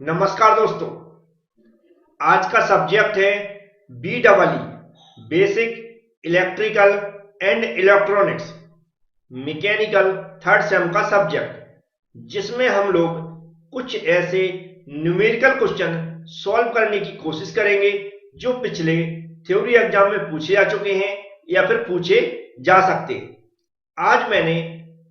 नमस्कार दोस्तों। आज का सब्जेक्ट है BEE basic electrical and electronics mechanical third same का सब्जेक्ट, जिसमें हम लोग कुछ ऐसे न्यूमेरिकल क्वेश्चन सॉल्व करने की कोशिश करेंगे जो पिछले थ्योरी एग्जाम में पूछे जा चुके हैं या फिर पूछे जा सकते हैं। आज मैंने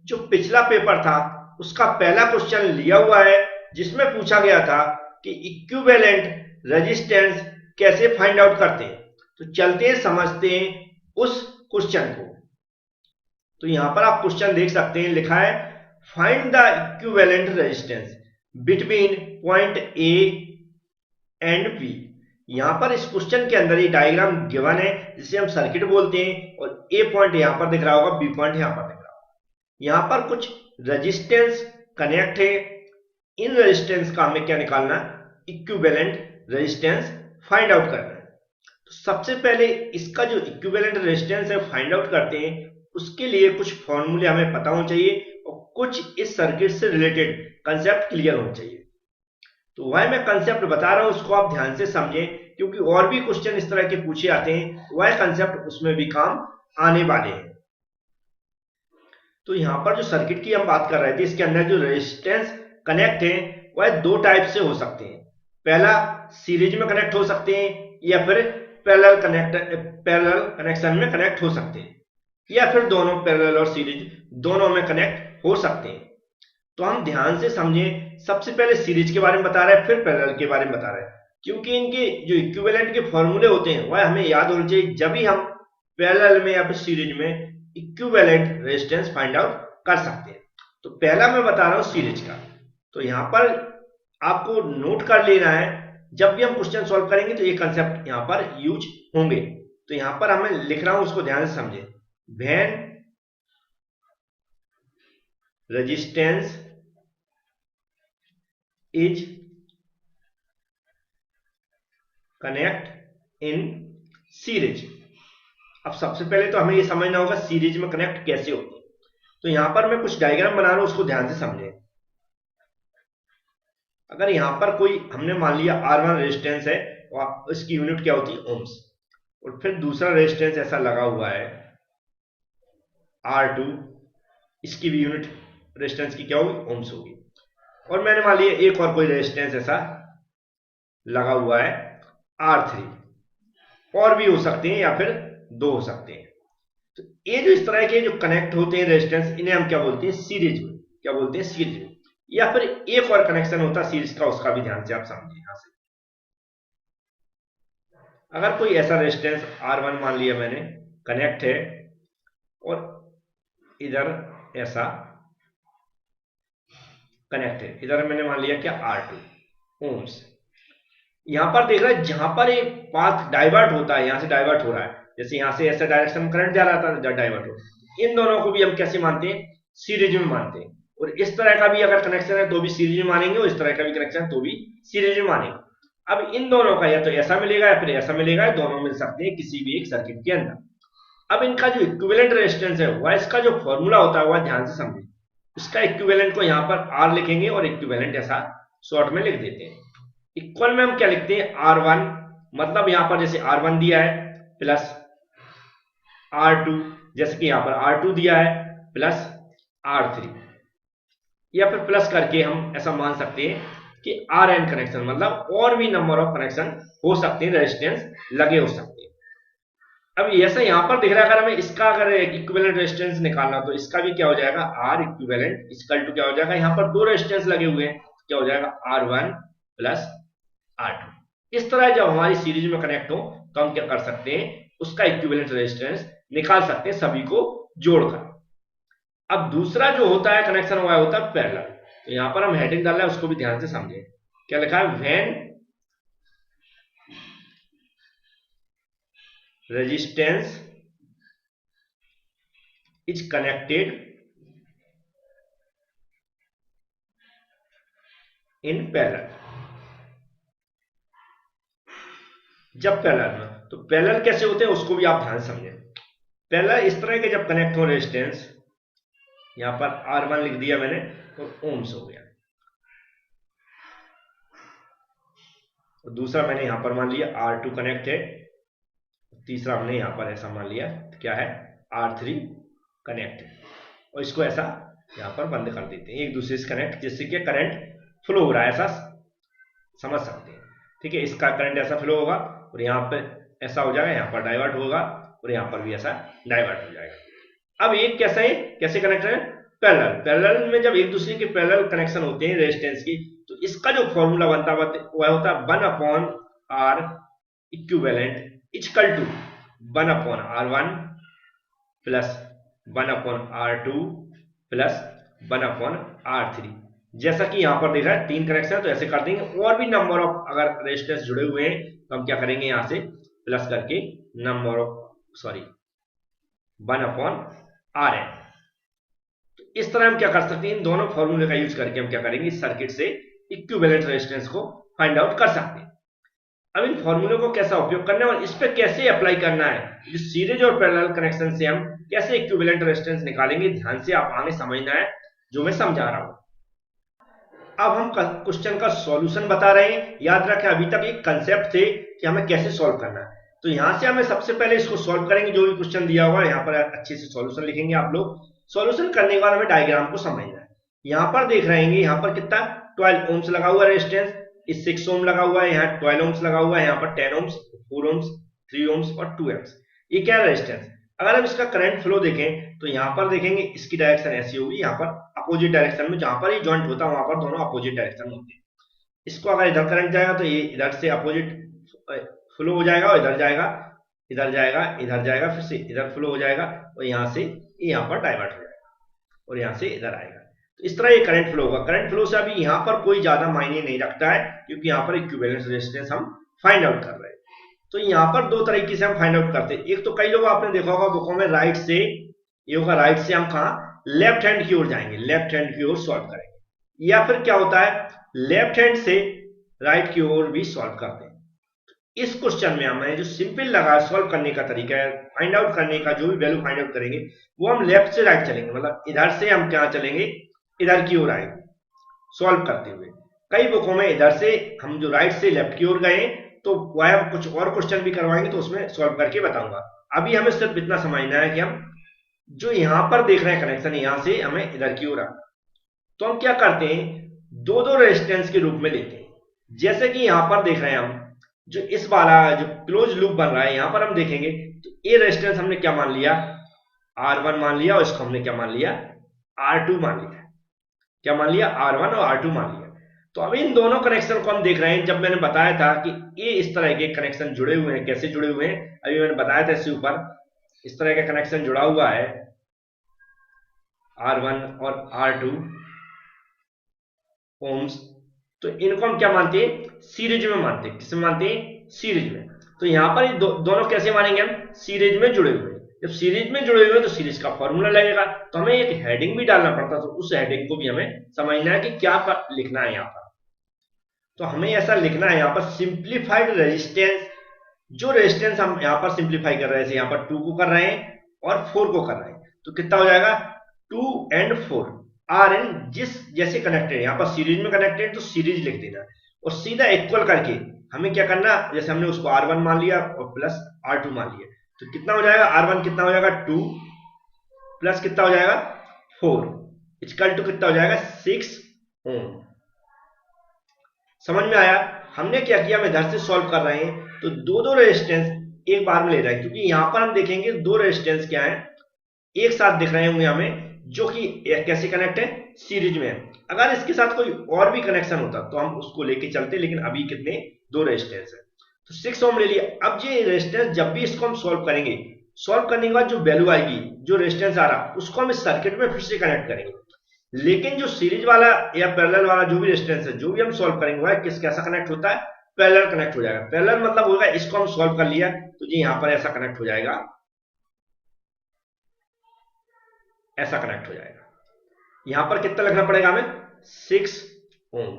जो पिछला पेपर था उसका पहला क्वेश्चन लिया हुआ है, जिसमें पूछा गया था कि इक्विवेलेंट रेजिस्टेंस कैसे फाइंड आउट करते हैं। तो चलते हैं समझते हैं उस क्वेश्चन को। तो यहां पर आप क्वेश्चन देख सकते हैं, लिखा है find the equivalent resistance between point A and B. यहां पर इस क्वेश्चन के अंदर ये डायग्राम गिवन है जिसे हम सर्किट बोलते हैं, और ए पॉइंट यहां पर दिख रहा होगा, बी पॉइंट यहां पर दिख रहा होगा। यहां पर कुछ रेजिस्टेंस कनेक्ट है। इन रेजिस्टेंस का हमें क्या निकालना, इक्विवेलेंट रेजिस्टेंस फाइंड आउट करना है। तो सबसे पहले इसका जो इक्विवेलेंट रेजिस्टेंस है फाइंड आउट करते हैं, उसके लिए कुछ फॉर्मूले हमें पता होने चाहिए और कुछ इस सर्किट से रिलेटेड कंसेप्ट क्लियर होने चाहिए। तो वह मैं कंसेप्ट बता रहा हूं, उसको आप ध्यान से समझें, क्योंकि और भी क्वेश्चन इस तरह के पूछे आते हैं, वह कंसेप्ट उसमें भी काम आने वाले हैं। तो यहां पर जो सर्किट की हम बात कर रहे थे, इसके अंदर जो रेजिस्टेंस कनेक्ट है वह दो टाइप से हो सकते हैं। पहला सीरीज में कनेक्ट हो सकते हैं या फिर पैरेलल कनेक्शन में कनेक्ट हो सकते हैं, या फिर दोनों पैरेलल और सीरीज दोनों में कनेक्ट हो सकते हैं। तो हम ध्यान से समझें, सबसे पहले सीरीज के बारे में बता रहे हैं, फिर पैरेलल के बारे में बता रहे हैं, क्योंकि इनके जो इक्विवेलेंट के फॉर्मूले होते हैं वह हमें याद होने चाहिए जब भी हम पैरेलल में या फिर सीरीज में इक्विवेलेंट रेजिस्टेंस फाइंड आउट कर सकते हैं। तो पहला मैं बता रहा हूं सीरीज का। तो यहां पर आपको नोट कर लेना है, जब भी हम क्वेश्चन सॉल्व करेंगे तो ये कंसेप्ट यहां पर यूज होंगे। तो यहां पर हमें लिख रहा हूं, उसको ध्यान से समझें। When resistance is connect in series. अब सबसे पहले तो हमें ये समझना होगा सीरीज में कनेक्ट कैसे होते हैं। तो यहां पर मैं कुछ डायग्राम बना रहा हूं, उसको ध्यान से समझें। अगर यहां पर कोई हमने मान लिया R1 रेजिस्टेंस है और इसकी यूनिट क्या होती है, ओम्स, और फिर दूसरा रेजिस्टेंस ऐसा लगा हुआ है R2, इसकी भी यूनिट रेजिस्टेंस की क्या होगी, ओम्स होगी। और मैंने मान लिया एक और कोई रेजिस्टेंस ऐसा लगा हुआ है R3, और भी हो सकते हैं या फिर दो हो सकते हैं। तो ये जो इस तरह के जो कनेक्ट होते हैं रेजिस्टेंस, इन्हें हम क्या बोलते हैं, सीरीज में। क्या बोलते हैं, सीरीज में। या फिर एक और कनेक्शन होता है सीरीज का, उसका भी ध्यान से आप समझिए। यहां से अगर कोई ऐसा रेजिस्टेंस R1 मान लिया मैंने कनेक्ट है, और इधर ऐसा कनेक्ट है, इधर मैंने मान लिया क्या, R2 ओम्स। यहां पर देख रहे हैं जहां पर एक पाथ डाइवर्ट होता है, यहां से डाइवर्ट हो रहा है, जैसे यहां से ऐसा डायरेक्शन में करंट जा रहा था, डाइवर्ट हो, इन दोनों को भी हम कैसे मानते हैं, सीरीज में मानते हैं। और इस तरह का भी अगर कनेक्शन है तो भी सीरीज में मानेंगे, और इस तरह का भी कनेक्शन है तो भी सीरीज में मानेंगे। अब इन दोनों का या तो ऐसा मिलेगा या फिर ऐसा मिलेगा, दोनों मिल सकते हैं किसी भी एक सर्किट के अंदर। अब इनका जो इक्विवेलेंट रेजिस्टेंस है वह, इसका जो फॉर्मूला होता है वह ध्यान से समझिए। इसका इक्विवेलेंट को यहां पर R लिखेंगे और इक्विवेलेंट ऐसा शॉर्ट में लिख देते हैं। इक्वल में हम क्या लिखते हैं, R1, मतलब यहां पर जैसे R1 दिया है प्लस R2, जैसे कि यहां पर R2 दिया है प्लस R3, या फिर प्लस करके हम ऐसा मान सकते हैं कि Rn कनेक्शन, मतलब और भी नंबर ऑफ कनेक्शन हो सकते हैं, रेजिस्टेंस लगे हो सकते हैं। अब ऐसा यहां पर दिख रहा है, अगर हमें इसका अगर इक्विवेलेंट रेजिस्टेंस निकालना तो इसका भी क्या हो जाएगा, R इक्विवेलेंट इक्वल टू क्या हो जाएगा, यहां पर दो रेजिस्टेंस लगे हुए हैं, क्या हो जाएगा, R1 प्लस R2। इस तरह जब हमारी सीरीज में कनेक्ट हो तो हम क्या कर सकते हैं, उसका इक्विवेलेंट रेजिस्टेंस निकाल सकते हैं सभी को जोड़कर। अब दूसरा जो होता है कनेक्शन, वह होता है पैरेलल। तो यहां पर हम हेडिंग डाल रहे हैं, उसको भी ध्यान से समझें। क्या लिखा है, when resistance is connected in parallel. जब पैरेलल में, तो पैरेलल कैसे होते हैं उसको भी आप ध्यान समझें। पैरेलल इस तरह के जब कनेक्ट हो रेजिस्टेंस, यहां पर R1 लिख दिया मैंने और ओम्स हो गया। और दूसरा मैंने यहां पर मान लिया R2 कनेक्ट है, तीसरा हमने यहां पर ऐसा मान लिया क्या है R3 कनेक्ट है, और इसको ऐसा यहां पर बंद कर देते हैं एक दूसरे से कनेक्ट, जिससे कि करंट फ्लो हो रहा है ऐसा समझ सकते हैं। ठीक है, इसका करंट ऐसा फ्लो होगा और यहाँ पर ऐसा हो जाएगा, यहाँ पर डाइवर्ट होगा और यहाँ पर भी ऐसा डाइवर्ट हो जाएगा। अब एक कैसा है, कैसे कनेक्ट है, पैरेलल। पैरेलल में जब एक दूसरे के पैरेलल कनेक्शन होते हैं रेजिस्टेंस की, तो इसका जो फॉर्मूला बनता है वह होता है 1/R equivalent equal to 1/R1 plus 1/R2 plus 1/R3। जैसा कि यहां पर देख रहा है 3 कनेक्शन, तो ऐसे कर देंगे। और भी नंबर ऑफ अगर रेजिस्टेंस जुड़े हुए हैं तो हम क्या करेंगे, यहां से प्लस करके नंबर ऑफ 1/Rn। तो इस तरह हम क्या कर सकते हैं, इन दोनों फॉर्मूले का यूज करके हम क्या करेंगे, इस सर्किट से इक्विवेलेंट रेजिस्टेंस को फाइंड आउट कर सकते हैं। अब इन फॉर्मूले को कैसा उपयोग करना है और इस पे कैसे अप्लाई करना है, जो सीरीज और पैरेलल कनेक्शन से हम कैसे इक्विवेलेंट रेजिस्टेंस निकालेंगे, ध्यान से आप आगे समझना है जो मैं समझा रहा हूं। अब हम क्वेश्चन का सॉल्यूशन बता रहे हैं। याद रखें अभी तक एक कंसेप्ट थे कि हमें कैसे सॉल्व करना है, तो यहां से हमें सबसे पहले इसको सॉल्व करेंगे। जो भी क्वेश्चन दिया हुआ है यहाँ पर अच्छे से सॉल्यूशन लिखेंगे आप लोग। सॉल्यूशन करने के बाद हमें डायग्राम को समझना है। यहाँ पर देख रहे हैं, यहाँ पर कितना 12 ओम्स लगा हुआ है रेजिस्टेंस, इस 6 ओम लगा हुआ है, यहाँ 12 ओम्स लगा हुआ है, यहाँ पर 10 ओम्स, 4 ओम्स, 3 ओम्स और 2 ओम्स। ये क्या है रेजिस्टेंस। अगर हम इसका करंट फ्लो देखें तो यहाँ पर देखेंगे इसकी डायरेक्शन ऐसी होगी, यहाँ पर अपोजिट डायरेक्शन में, जहां पर ये जॉइंट होता है वहां पर दोनों अपोजिट डायरेक्शन होते हैं। इसको अगर इधर करंट जाएगा तो ये इधर से अपोजिट फ्लो हो जाएगा और इधर जाएगा, इधर जाएगा, इधर जाएगा, फिर से इधर फ्लो हो जाएगा और यहाँ से यहाँ पर डाइवर्ट हो जाएगा और यहाँ से इधर आएगा। तो इस तरह ये करंट फ्लो होगा। करंट फ्लो से अभी यहाँ पर कोई ज्यादा मायने नहीं रखता है, क्योंकि यहाँ पर इक्विवेलेंट रेजिस्टेंस हम फाइंड आउट कर रहे हैं। तो यहाँ पर दो तरीके से हम फाइंड आउट करते हैं। एक तो कई लोग आपने देखा होगा बुकों में राइट से, ये होगा राइट से हम कहा लेफ्ट हैंड की ओर जाएंगे, लेफ्ट हैंड की ओर सॉल्व करेंगे, या फिर क्या होता है लेफ्ट हैंड से राइट की ओर भी सॉल्व करते हैं। इस क्वेश्चन में हमें जो सिंपल लगा सॉल्व करने का तरीका है, फाइंड आउट करने का, जो भी वैल्यू फाइंड आउट करेंगे वो हम लेफ्ट से राइट चलेंगे, मतलब इधर से हम क्या चलेंगे, इधर की ओर आएंगे सॉल्व करते हुए। कई बुकों में इधर से हम जो राइट से लेफ्ट की ओर गए तो वह कुछ और क्वेश्चन भी करवाएंगे तो उसमें सॉल्व करके बताऊंगा। अभी हमें सिर्फ इतना समझना है कि हम जो यहां पर देख रहे हैं कनेक्शन, यहां से हमें इधर की ओर आना, तो हम क्या करते हैं, दो दो रेजिस्टेंस के रूप में लेते हैं। जैसे कि यहां पर देख रहे हैं हम जो इस वाला जो क्लोज लूप बन रहा है, यहां पर हम देखेंगे तो ये रेजिस्टेंस हमने क्या मान लिया, R1 मान लिया, और इसको हमने क्या मान लिया, R2 मान लिया। क्या मान लिया, R1 और R2 मान लिया। तो अब इन दोनों कनेक्शन को हम देख रहे हैं। जब मैंने बताया था कि ये इस तरह के कनेक्शन जुड़े हुए हैं, कैसे जुड़े हुए हैं अभी मैंने बताया था, इससे ऊपर इस तरह का कनेक्शन जुड़ा हुआ है R1 और R2 ओम्स, तो इनको हम क्या मानते हैं, सीरीज में मानते हैं। किसमें मानते हैं, सीरीज में। तो यहां पर दोनों कैसे मानेंगे हम, सीरीज में जुड़े हुए। जब सीरीज में जुड़े हुए तो सीरीज का फॉर्मूला लगेगा, तो हमें एक हेडिंग भी डालना पड़ता, तो उस हेडिंग को भी हमें समझना है कि क्या लिखना है यहाँ पर। तो हमें ऐसा लिखना है यहाँ पर सिंप्लीफाइड रेजिस्टेंस। जो रेजिस्टेंस हम यहाँ पर सिंप्लीफाई कर रहे हैं, यहाँ पर 2 को कर रहे हैं और 4 को कर रहे हैं, तो कितना हो जाएगा 2 and 4 आर एन जिस जैसे कनेक्टेड, यहाँ पर सीरीज में कनेक्टेड तो सीरीज लिख देना और सीधा इक्वल करके हमें क्या करना, जैसे हमने उसको R1 मान लिया और प्लस R2 मान लिया, तो कितना हो जाएगा, R1 कितना हो जाएगा 2 प्लस कितना हो जाएगा 4 इक्वल टू कितना हो जाएगा 6 ओम। समझ में आया। हमने क्या किया, हम इधर से सॉल्व कर रहे हैं तो दो दो रेजिस्टेंस एक बार में ले रहे हैं, क्योंकि यहां पर हम देखेंगे दो रेजिस्टेंस क्या है, एक साथ दिख रहे होंगे हमें, जो कि कैसे कनेक्ट है, सीरीज में है। अगर इसके साथ कोई और भी कनेक्शन होता तो हम उसको लेके चलते, लेकिन अभी कितने, दो रेजिस्टेंस है, तो 6 ओम ले लिया। अब ये रेजिस्टेंस जब भी इसको हम सॉल्व करेंगे, सॉल्व करने के बाद जो वैल्यू आएगी, जो रेजिस्टेंस आ रहा, उसको हम इस सर्किट में फिर से कनेक्ट करेंगे। लेकिन जो सीरीज वाला या पैरेलल वाला जो भी रेजिस्टेंस है, जो भी हम सॉल्व करेंगे वह किस कैसा कनेक्ट होता है, पैरेलल कनेक्ट हो जाएगा। पैरेलल मतलब होगा इसको हम सॉल्व कर लिया तो जी यहां पर ऐसा कनेक्ट हो जाएगा, ऐसा कनेक्ट हो जाएगा। यहां पर कितना लिखना पड़ेगा हमें, 6 ओम।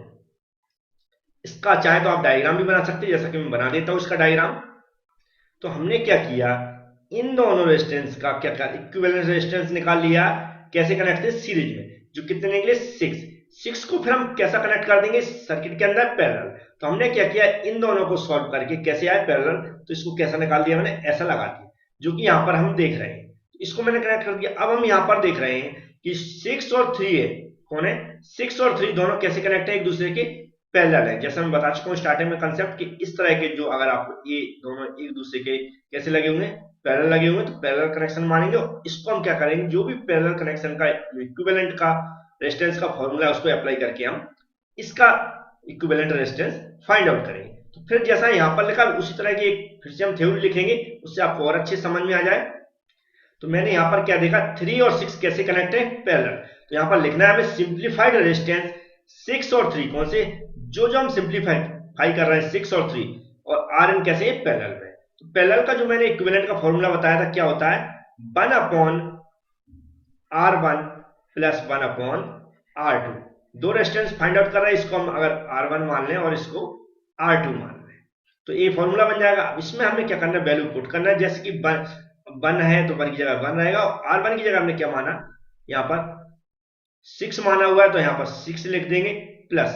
इसका चाहे तो आप डायग्राम भी बना सकते हैं, जैसा कि मैं बना देता हूं इसका डायग्राम। तो हमने क्या किया, इन दोनों रेजिस्टेंस का क्या इक्विवेलेंट रेजिस्टेंस निकाल लिया। कैसे कनेक्ट थे, सीरीज में, जो कितने निकले 6। 6 को फिर हम कैसा कनेक्ट कर देंगे सर्किट के अंदर, पैरेलल। तो हमने क्या किया, इन दोनों को सॉल्व करके कैसे आए पैरेलल, तो इसको कैसा निकाल दिया मैंने, ऐसा लगा दिया, जो कि यहाँ पर हम देख रहे हैं। तो इसको मैंने कनेक्ट कर दिया। अब हम यहाँ पर देख रहे हैं कि 6 और 3 है, कौन है, 6 और 3 दोनों कैसे कनेक्ट है, एक दूसरे के पैरेलल है। जैसे मैं बता चुका हूँ स्टार्टिंग में कंसेप्ट कि इस तरह के जो अगर आप ये दोनों एक दूसरे के कैसे लगे हुए हैं, पैरेलल लगे हुए हैं, तो पैरेलल कनेक्शन मानेंगे। और इसको हम क्या करेंगे, जो भी पैरेलल कनेक्शन का इक्विवेलेंट का रेजिस्टेंस का फॉर्मूला है उसको अप्लाई करके हम इसका इक्विवेलेंट रेजिस्टेंस फाइंड आउट करेंगे। तो फिर जैसा यहाँ पर लिखा उसी तरह की एक फिर से हम थ्योरी लिखेंगे, उससे आपको और अच्छे समझ में आ जाए। तो मैंने यहाँ पर क्या देखा, 3 और 6 कैसे कनेक्ट है, पैरेलल। तो यहाँ पर लिखना है हमें सिंप्लीफाइड रेजिस्टेंस 6 और 3, कौन से, जो हम सिंप्लीफाई कर रहे हैं 6 और 3, और आर एन कैसे है, पैरेलल में। तो पैरेलल का जो मैंने इक्विवेलेंट का फॉर्मूला बताया था क्या होता है, 1 upon R1 plus 1 upon R2। दो रेजिस्टेंस फाइंड आउट कर रहे हैं, इसको हम अगर R1 मान लें और इसको R2 मान लें तो ये फॉर्मूला बन जाएगा। अब इसमें हमें क्या करना है, वैल्यू पुट करना है। जैसे कि 1 है तो 1 की जगह 1 रहेगा, और R1 की जगह हमने क्या माना, यहाँ पर 6 माना हुआ है तो यहाँ पर 6 लिख देंगे, प्लस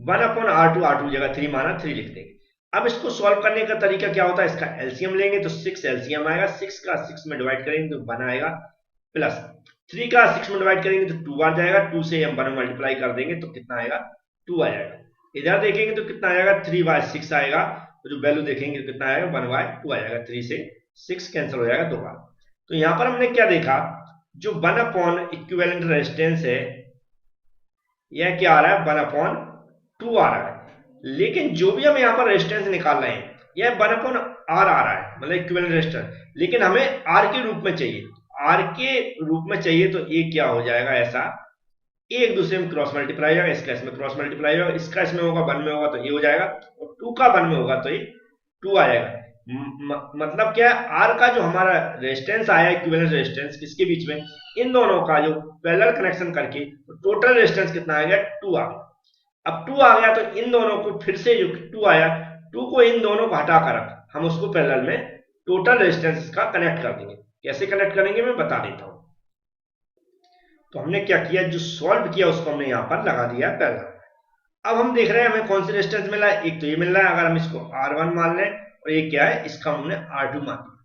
1 अपॉन R2 की जगह 3 माना, 3 लिख देंगे। अब इसको सॉल्व करने का तरीका क्या होता है, इसका एलसीएम लेंगे तो 6 एलसीएम आएगा, 6 का 6 में डिवाइड करेंगे तो 1 आएगा, प्लस 3 का 6 में डिवाइड करेंगे तो 2 आ जाएगा, 2 से हम 1 मल्टीप्लाई कर देंगे तो कितना आएगा, 2 आ जाएगा। इधर देखेंगे तो कितना आएगा, 3/6 आएगा, तो जो वैल्यू देखेंगे तो कितना आएगा, 1/2 आ जाएगा, 3 से 6 कैंसिल हो जाएगा 2 बार। तो यहाँ पर हमने क्या देखा, जो 1 अपॉन इक्विवेलेंट रेजिस्टेंस है यह क्या आ रहा है, 1/2 आ रहा है। लेकिन जो भी हम यहाँ पर रेजिस्टेंस निकाल रहे हैं यह 1/R आ रहा है, मतलब इक्विवेलेंट रेजिस्टेंस, लेकिन हमें R के रूप में चाहिए। R के रूप में चाहिए तो ये क्या हो जाएगा, ऐसा एक दूसरे में क्रॉस मल्टीप्लाई हो जाएगा, इसका इसमें क्रॉस मल्टीप्लाई होगा, इसका इसमें होगा 1 में होगा तो ये हो जाएगा, और 2 का 1 में होगा तो ये 2 आ जाएगा। मतलब क्या है, R का जो हमारा रेजिस्टेंस आया इक्विवेलेंट रेजिस्टेंस किसके बीच में, इन दोनों का जो पैरेलल कनेक्शन करके टोटल रेजिस्टेंस कितना आ गया, 2 आ गया। अब 2 आ गया तो इन दोनों को फिर से जो 2 आया, 2 को इन दोनों को हटा कर हम उसको पैरेलल में टोटल रेजिस्टेंस का कनेक्ट कर देंगे। कैसे कनेक्ट करेंगे मैं बता देता हूं। तो हमने क्या किया, जो सॉल्व किया उसको हमने यहां पर लगा दिया पैरेलल। अब हम देख रहे हैं हमें कौन सी रेजिस्टेंस मिला है, एक तो ये मिल रहा है, अगर हम इसको R1 मान लें, और ये क्या है, इसका हमने R2 मान लिया।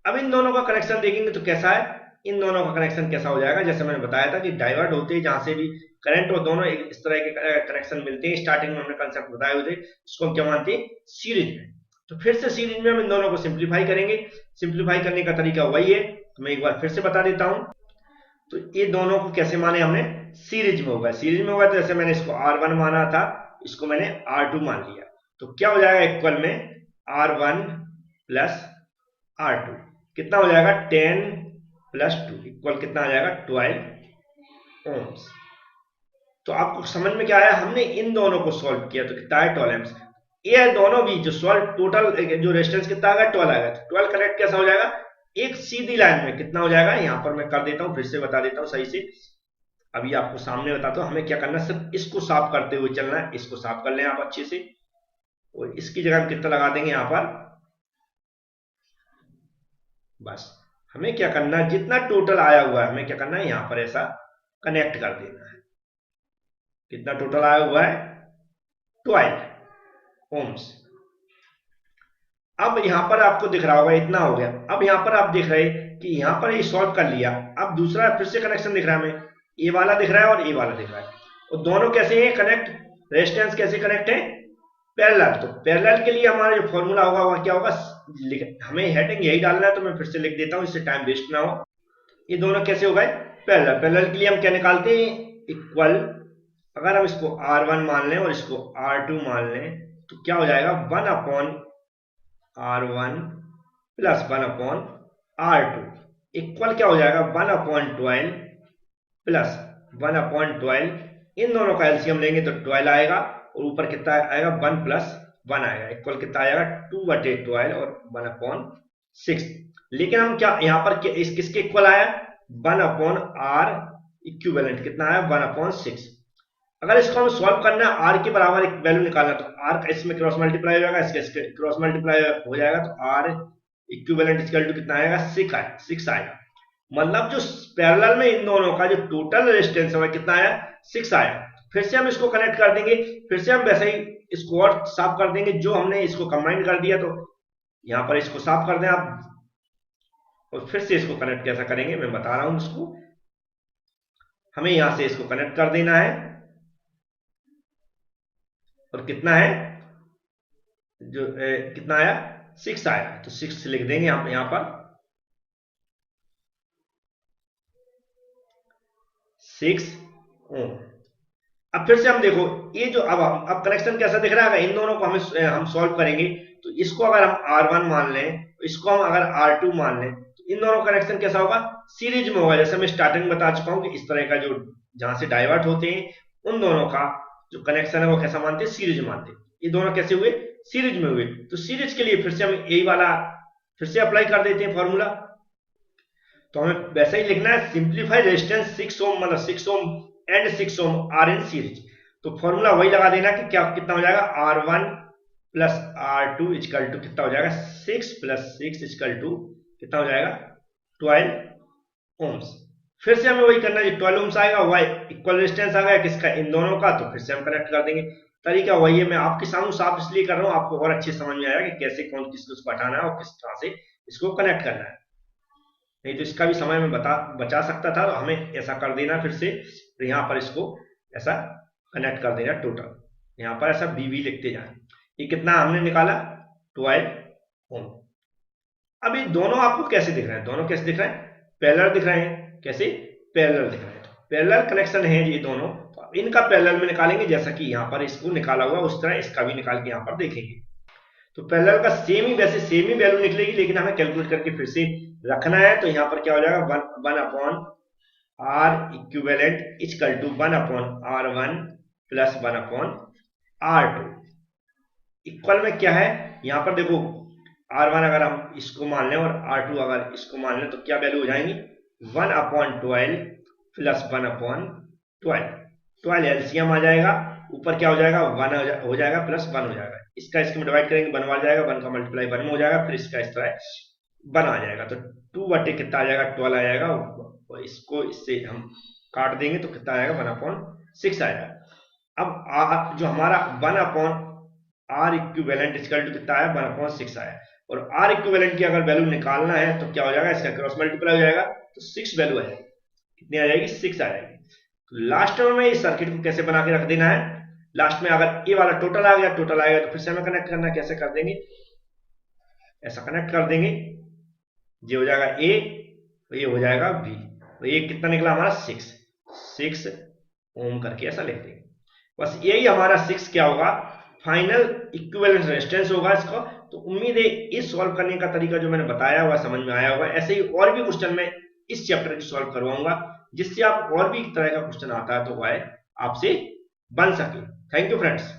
अब इन दोनों का कनेक्शन देखेंगे तो कैसा है, इन दोनों का कनेक्शन कैसा हो जाएगा, जैसे मैंने बताया था कि डाइवर्ट होते हैं जहां से भी करंट और दोनों इस तरह के कनेक्शन मिलते हैं। स्टार्टिंग में हमने कंसेप्ट बताए हुए थे, इसको हम क्या मानते हैं, सीरीज में। तो फिर से सीरीज में हम इन दोनों को सिंप्लीफाई करेंगे। सिंप्लीफाई करने का तरीका वही है, तो मैं एक बार फिर से बता देता हूं। तो ये दोनों को कैसे माने हमने, सीरीज में होगा। सीरीज में होगा तो जैसे मैंने इसको R1 माना था, इसको मैंने R2 मान लिया, तो क्या हो जाएगा, इक्वल में R1 प्लस R2 कितना हो जाएगा, 10 प्लस 2 इक्वल कितना आ जाएगा, 12 ओम्स। तो आपको समझ में क्या आया, हमने इन दोनों को सॉल्व किया तो कितना है, 12 एम्स। ये दोनों भी जो सॉल्व टोटल जो रेजिस्टेंस कितना आ गया, 12 आ गया। 12 कनेक्ट कैसा हो जाएगा, एक सीधी लाइन में कितना हो जाएगा, यहां पर मैं कर देता हूं, फिर से बता देता हूं सही से। अभी आपको सामने बताता हूं हमें क्या करना है, सिर्फ इसको साफ करते हुए चलना है। इसको साफ कर लें आप अच्छे से, और इसकी जगह हम कितना लगा देंगे यहां पर, बस हमें क्या करना है, जितना टोटल आया हुआ है हमें क्या करना है, यहां पर ऐसा कनेक्ट कर देना है। कितना टोटल आया हुआ है, 12 ओम्स। अब यहां पर आपको दिख रहा होगा इतना हो गया। अब यहां पर आप देख रहे हैं कि यहां पर ये सॉल्व कर लिया। अब दूसरा फिर से कनेक्शन दिख रहा है हमें, ये वाला दिख रहा है और ये वाला दिख रहा है, और दोनों कैसे हैं कनेक्ट, रेजिस्टेंस कैसे कनेक्ट है, पैरेलल। तो पैरेलल के लिए हमारा जो फॉर्मूला होगा वह क्या होगा, हमें हेडिंग यही डालना है, तो मैं फिर से लिख देता हूं, इससे टाइम वेस्ट ना हो। ये दोनों कैसे हो गए, पैरेलल। पैरेलल के लिए हम क्या निकालते हैं, इक्वल, अगर हम इसको R1 मान लें और इसको R2 मान लें तो क्या हो जाएगा, 1 upon R1 plus 1 upon R2 equal क्या हो जाएगा, 1 अपॉन 12 प्लस 1 अपॉन 12। इन दोनों का एलसीएम लेंगे तो 12 आएगा, और ऊपर कितना आएगा, 1 प्लस 1 आएगा, इक्वल कितना आएगा, 2/12 और 1 अपॉन 6। लेकिन हम क्या यहाँ पर किसके इक्वल आया, 1 अपॉन R इक्विवेलेंट कितना आया, 1 अपॉन 6। अगर इसको हम सॉल्व करना है, R के बराबर एक वैल्यू निकालना, तो R का इसमें क्रॉस मल्टीप्लाई हो जाएगा, इसके क्रॉस मल्टीप्लाई हो जाएगा, तो R इक्विवेलेंट इक्वल टू कितना आएगा, 6 आएगा। मतलब जो पैरेलल में इन दोनों का जो टोटल रेजिस्टेंस है कितना आया, 6 आया। फिर से हम इसको कनेक्ट कर देंगे, फिर से हम वैसे ही इसको और साफ कर देंगे, जो हमने इसको कंबाइन कर दिया। तो यहां पर इसको साफ कर दें आप, और फिर से इसको कनेक्ट कैसा करेंगे मैं बता रहा हूं इसको। हमें यहां से इसको कनेक्ट कर देना है, और कितना है जो कितना आया 6 आया, तो 6 लिख देंगे हम यहां पर 6 ओम। अब फिर से हम देखो ये जो अब कनेक्शन कैसा दिख रहा है, इन दोनों को हम सॉल्व करेंगे। तो इसको अगर हम R1 मान लें, तो इसको हम अगर R2 मान लें, तो इन दोनों कनेक्शन कैसा होगा, सीरीज में होगा। जैसे मैं स्टार्टिंग में बता चुका हूं कि इस तरह का जो जहां से डाइवर्ट होते हैं उन दोनों का जो कनेक्शन है वो कैसा मानते हैं, सीरीज मानते हैं। ये दोनों कैसे हुए, सीरीज में हुए। तो सीरीज के लिए फिर से हम यही वाला फिर से अप्लाई कर देते हैं फॉर्मूला। तो हमें वैसे ही लिखना है, सिंप्लीफाई रेजिस्टेंस 6 ओम, मतलब 6 ohm and 6 ohm are in series. तो फॉर्मूला वही लगा देना कि क्या कितना हो जाएगा, R1 plus R2 equal to कितना हो जाएगा, 6 प्लस 6 इक्वल टू कितना हो जाएगा 12 ओम्स। फिर से हमें वही करना है, 12 ओम्स आएगा, वह इक्वल रेजिस्टेंस आ गया किसका, इन दोनों का। तो फिर से हम कनेक्ट कर देंगे। तरीका वही है, मैं आपके सामने साफ इसलिए कर रहा हूं, आपको और अच्छे समझ में आएगा कि कैसे कौन किसको हटाना है और किस तरह से इसको कनेक्ट करना है। नहीं तो इसका भी समय में बचा सकता था, तो हमें ऐसा कर देना फिर से। तो यहाँ पर इसको ऐसा कनेक्ट कर देना टोटल, यहाँ पर ऐसा बीवी लिखते जाए। ये कितना हमने निकाला, 12 ओम। अब ये दोनों आपको कैसे दिख रहे हैं, दोनों कैसे दिख रहे हैं, पैरेलल दिख रहे हैं। कैसे, पैरेलल दिख रहे हैं, पैरेलल कनेक्शन है ये दोनों। तो अब इनका पैरेलल में निकालेंगे, जैसा कि यहाँ पर इसको निकाला हुआ उस तरह इसका भी निकाल के यहाँ पर देखेंगे। तो पैरेलल का सेम ही, वैसे सेम ही वैल्यू निकलेगी, लेकिन हमें कैलकुलेट करके फिर से रखना है। तो यहाँ पर क्या हो जाएगा, 1 upon R equivalent equal to 1 upon R1 plus 1 upon R2। Equal में क्या है, यहाँ पर देखो R1 अगर हम इसको मान लें और R2 अगर इसको मान लें, तो क्या वैल्यू हो जाएंगी, 1 अपॉन 12 प्लस 1 अपॉन 12 एलसीएम आ जाएगा। ऊपर क्या हो जाएगा, 1 हो जाएगा प्लस 1 हो जाएगा। इसका इसके में डिवाइड करेंगे 1 आ जाएगा, 1 का मल्टीप्लाई 1 में हो जाएगा, फिर इसका इस तरह 1 आ जाएगा। तो 2 बटे कितना आ जाएगा, 12 आ जाएगा। और इसको इससे हम काट देंगे तो कितना आएगा, 1 अपॉन 6 आएगा। अब जो हमारा 1 upon R equivalent equal to कितना आया, 1 अपॉन 6 आया। और R इक्विवेलेंट की अगर वैल्यू निकालना है तो क्या हो जाएगा, इसका क्रॉस मल्टीप्लाई हो जाएगा, तो 6 वैल्यू आ जाएगी। कितनी आ जाएगी, 6 आ जाएगी। तो लास्ट में इस सर्किट को कैसे बना के रख देना है, लास्ट में अगर ये वाला टोटल आ गया, टोटल आएगा तो फिर से हमें कनेक्ट करना है। कैसे कर देंगे, ऐसा कनेक्ट कर देंगे, ये हो जाएगा A, तो ये हो जाएगा B। तो ये कितना निकला हमारा, 6 ओम करके ऐसा लिख देंगे। बस यही हमारा 6 क्या होगा, फाइनल इक्विवेलेंट रेजिस्टेंस होगा इसका। तो उम्मीद है इस सॉल्व करने का तरीका जो मैंने बताया हुआ समझ में आया होगा। ऐसे ही और भी क्वेश्चन मैं इस चैप्टर की सॉल्व करवाऊंगा, जिससे आप और भी तरह का क्वेश्चन आता है तो वह आपसे बन सके। Thank you friends.